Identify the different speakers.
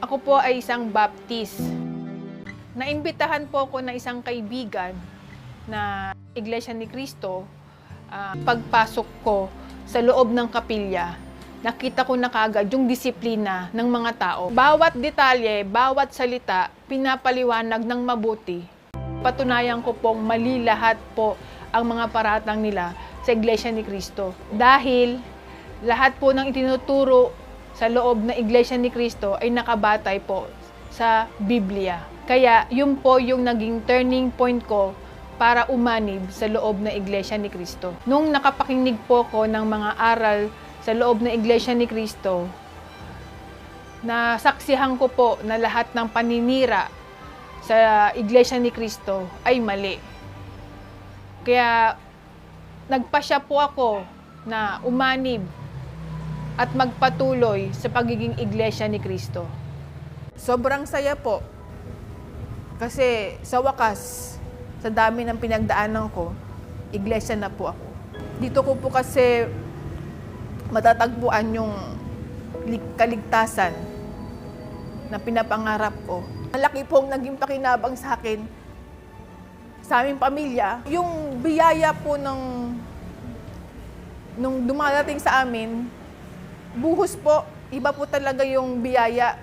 Speaker 1: Ako po ay isang Baptist. Naimbitahan po ako ng isang kaibigan na Iglesia ni Cristo. Pagpasok ko sa loob ng kapilya, nakita ko na kaagad yung disiplina ng mga tao. Bawat detalye, bawat salita, pinapaliwanag ng mabuti. Patunayan ko pong mali lahat po ang mga paratang nila sa Iglesia ni Cristo. Dahil lahat po ng itinuturo sa loob ng Iglesia ni Cristo ay nakabatay po sa Biblia. Kaya yun po yung naging turning point ko para umanib sa loob ng Iglesia ni Cristo. Nung nakapakinig po ko ng mga aral sa loob ng Iglesia ni Cristo, nasaksihan ko po na lahat ng paninira sa Iglesia ni Cristo ay mali. Kaya nagpasya po ako na umanib at magpatuloy sa pagiging Iglesia ni Cristo. Sobrang saya po. Kasi sa wakas, sa dami ng pinagdaanan ko, iglesia na po ako. Dito ko po kasi matatagpuan yung kaligtasan na pinapangarap ko. Malaki pong naging pakinabang sa akin, sa aming pamilya. Yung biyaya po nung dumarating sa amin, buhos po, iba po talaga yung biyaya.